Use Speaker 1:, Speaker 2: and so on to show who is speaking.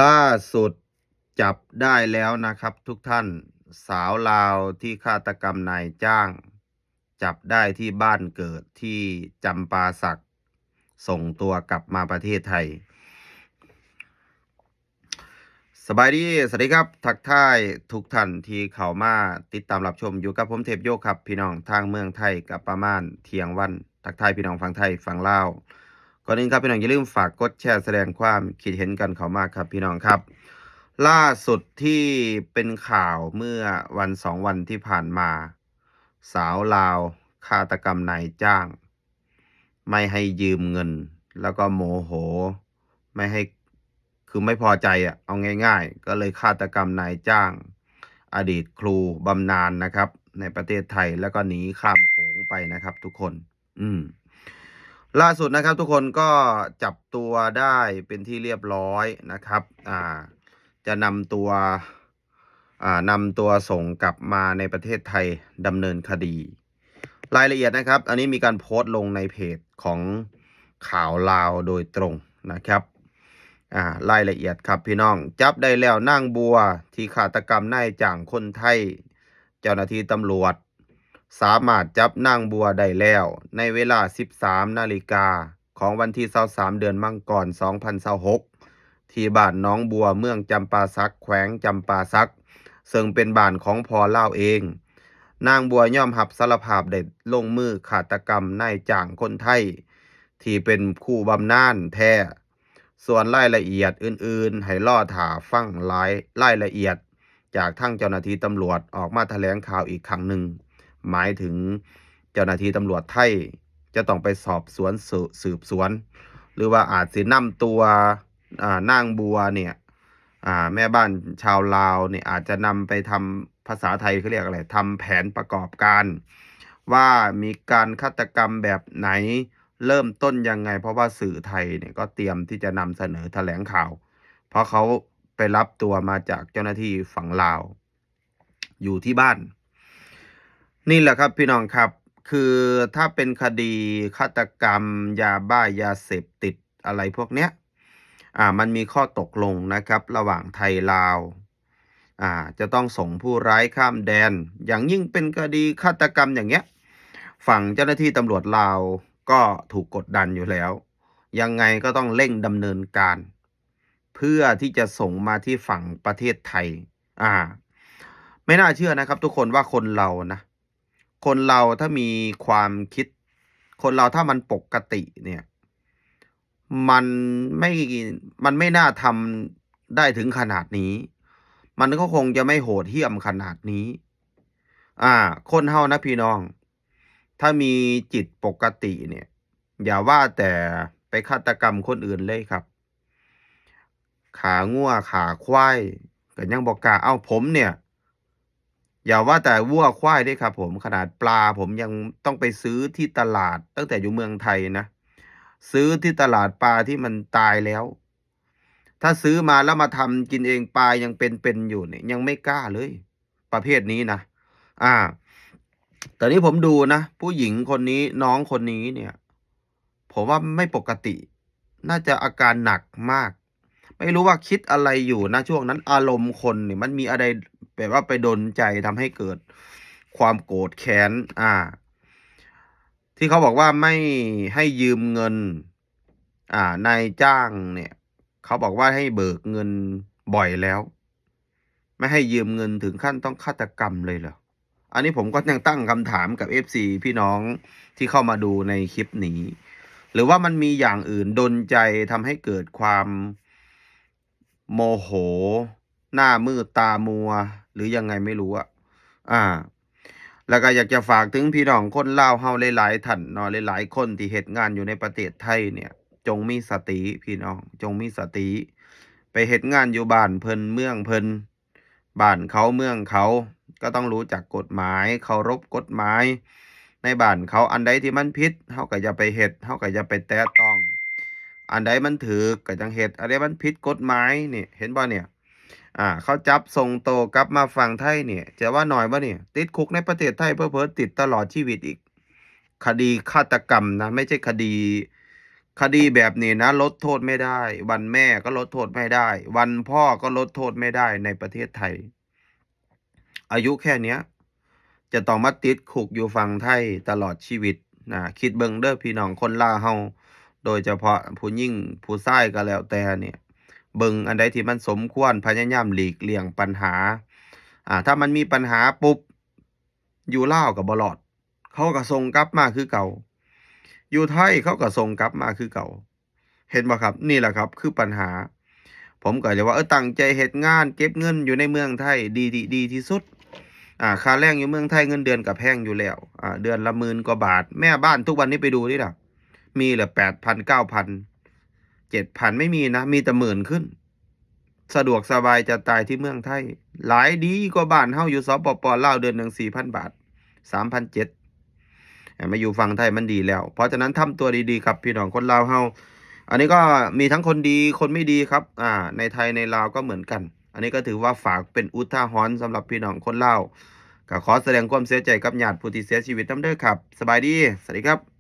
Speaker 1: ล่าสุดจับได้แล้วนะครับทุกท่านสาวลาวที่ฆาตกรรมนายจ้างจับได้ที่บ้านเกิดที่จำปาสักส่งตัวกลับมาประเทศไทยสบายดีสวัสดีครับทักทายทุกท่านที่เข้ามาติดตามรับชมอยู่กับผมเทพโยกครับพี่น้องทางเมืองไทยกับประมาณเที่ยงวันทักทายพี่น้องฝั่งไทยฝั่งลาวก่อนอื่นครับพี่น้องอย่าลืมฝากกดแชร์แสดงความคิดเห็นกันเข้ามาครับพี่น้องครับ ล่าสุดที่เป็นข่าวเมื่อวัน2 วันที่ผ่านมาสาวลาวฆาตกรรมนายจ้างไม่ให้ยืมเงินแล้วก็โมโหไม่ให้คือไม่พอใจเอาง่ายๆก็เลยฆาตกรรมนายจ้างอดีตครูบำนาญนะครับในประเทศไทยแล้วก็หนีข้ามโขงไปนะครับทุกคนอืมล่าสุดนะครับทุกคนก็จับตัวได้เป็นที่เรียบร้อยนะครับจะนำตัวส่งกลับมาในประเทศไทยดำเนินคดีรายละเอียดนะครับอันนี้มีการโพสต์ลงในเพจของข่าวลาวโดยตรงนะครับรายละเอียดครับพี่น้องจับได้แล้วนางบัวที่ฆาตกรรมนายจ้างคนไทยเจ้าหน้าที่ตำรวจสามารถจับนางบัวได้แล้วในเวลา 13 นาฬิกาของวันที่23เดือนมังกร2026ที่บ้านน้องบัวเมืองจำปาสักแขวงจำปาสักซึ่งเป็นบ้านของพ่อเล่าเองนางบัวยอมรับสารภาพได้ลงมือฆาตกรรมนายจ้างคนไทยที่เป็นคู่บำนาญแท้ส่วนรายละเอียดอื่นๆให้ล่อถาฟังรายละเอียดจากทั้งเจ้าหน้าที่ตำรวจออกมาแถลงข่าวอีกครั้งหนึ่งหมายถึงเจ้าหน้าที่ตำรวจไทยจะต้องไปสอบสวนสืบสวนหรือว่าอาจสินำตัวนางบัวเนี่ยแม่บ้านชาวลาวเนี่ยอาจจะนำไปทำภาษาไทยเขาเรียกอะไรทำแผนประกอบการว่ามีการฆาตกรรมแบบไหนเริ่มต้นยังไงเพราะว่าสื่อไทยเนี่ยก็เตรียมที่จะนำเสนอแถลงข่าวเพราะเขาไปรับตัวมาจากเจ้าหน้าที่ฝั่งลาวอยู่ที่บ้านนี่แหละครับพี่น้องครับคือถ้าเป็นคดีฆาตกรรมยาบ้ายาเสพติดอะไรพวกเนี้ยมันมีข้อตกลงนะครับระหว่างไทยลาวจะต้องส่งผู้ร้ายข้ามแดนอย่างยิ่งเป็นคดีฆาตกรรมอย่างเงี้ยฝั่งเจ้าหน้าที่ตำรวจลาวก็ถูกกดดันอยู่แล้วยังไงก็ต้องเร่งดำเนินการเพื่อที่จะส่งมาที่ฝั่งประเทศไทยอ่าไม่น่าเชื่อนะครับทุกคนว่าคนเรานะคนเราถ้ามีความคิดคนเราถ้ามันปกติเนี่ยมันไม่มันไม่น่าทำได้ถึงขนาดนี้มันก็คงจะไม่โหดเหี้ยมขนาดนี้อ่าคนเฮานะพี่น้องถ้ามีจิตปกติเนี่ยอย่าว่าแต่ไปฆาตกรรมคนอื่นเลยครับขางัวขาควายก็ยังบ่กล้าผมเนี่ยอย่าว่าแต่วัวควายเด้ครับผมขนาดปลาผมยังต้องไปซื้อที่ตลาดตั้งแต่อยู่เมืองไทยนะซื้อที่ตลาดปลาที่มันตายแล้วถ้าซื้อมาแล้วมาทำกินเองปลายังเป็นๆอยู่เนี่ยยังไม่กล้าเลยประเภทนี้นะอ่าแต่นี้ผมดูนะผู้หญิงคนนี้น้องคนนี้เนี่ยผมว่าไม่ปกติน่าจะอาการหนักมากไม่รู้ว่าคิดอะไรอยู่นะช่วงนั้นอารมณ์คนเนี่ยมันมีอะไรแบบว่าไปดลใจทำให้เกิดความโกรธแค้นที่เขาบอกว่าไม่ให้ยืมเงินนายจ้างเนี่ยเขาบอกว่าให้เบิกเงินบ่อยแล้วไม่ให้ยืมเงินถึงขั้นต้องฆาตกรรมเลยเหรออันนี้ผมก็ยังตั้งคำถามกับ FC พี่น้องที่เข้ามาดูในคลิปนี้หรือว่ามันมีอย่างอื่นดลใจทำให้เกิดความโมโหหน้ามืดตามัวหรือยังไงไม่รู้อ่าแล้วก็อยากจะฝากถึงพี่น้องคนลาวเฮาหลายๆท่านเนาะหลายๆคนที่เฮ็ดงานอยู่ในประเทศไทยเนี่ยจงมีสติพี่น้องจงมีสติไปเฮ็ดงานอยู่บ้านเพิ่นเมืองเพิ่นบ้านเขาเมืองเขาก็ต้องรู้จักกฎหมายเคารพกฎหมายในบ้านเขาอันใดที่มันผิดเฮาก็อย่าไปเฮ็ดเฮาก็อย่าไปแตะต้องอันใดมันถูกก็จังเฮ็ดอันใดมันผิดกฎหมายนี่เห็นบ่เนี่ยเขาจับส่งตัวกลับมาฝั่งไทยเนี่ยจะว่าน้อยบ่เนี่ยติดคุกในประเทศไทยเผลอๆติดตลอดชีวิตอีกคดีฆาตกรรมนะไม่ใช่คดี คดีแบบนี้นะลดโทษไม่ได้วันแม่ก็ลดโทษไม่ได้วันพ่อก็ลดโทษไม่ได้ในประเทศไทยอายุแค่เนี้ยจะต้องมาติดคุกอยู่ฝั่งไทยตลอดชีวิตคิดเบิ่งเด้อพี่น้องคนลาวเฮาโดยเฉพาะผู้หญิงผู้ชายก็แล้วแต่เนี่ยเบิ่งอันใดที่มันสมควรพยายามหลีกเลี่ยงปัญหาถ้ามันมีปัญหาปุ๊บอยู่ลาวก็บ่รอดเขาก็ส่งกลับมาคือเก่าอยู่ไทยเขาก็ส่งกลับมาคือเก่าเห็นบ่ครับนี่แหละครับคือปัญหาผมก็เลยว่าตั้งใจเฮ็ดงานเก็บเงินอยู่ในเมืองไทยดีที่สุดค่าแรงอยู่เมืองไทยเงินเดือนก็แพงอยู่แล้วเดือนละ10,000กว่าบาทแม่บ้านทุกวันนี้ไปดูดิล่ะมีเหลือ8,000 9,000 7,000ไม่มีนะมีแต่หมื่นขึ้นสะดวกสบายจะตายที่เมืองไทยหลายดีกว่าบ้านเฮาอยู่สปป.ลาวเดือนหนึ่ง 4,000 บาท 3,700มาอยู่ฝั่งไทยมันดีแล้วเพราะฉะนั้นทำตัวดีๆครับพี่น้องคนลาวเฮาอันนี้ก็มีทั้งคนดีคนไม่ดีครับในไทยในลาวก็เหมือนกันอันนี้ก็ถือว่าฝากเป็นอุทาหรณ์สำหรับพี่น้องคนลาวก็ขอแสดงความเสียใจกับญาติผู้ที่เสียชีวิตนำเด้อครับสบายดีสวัสดีครับ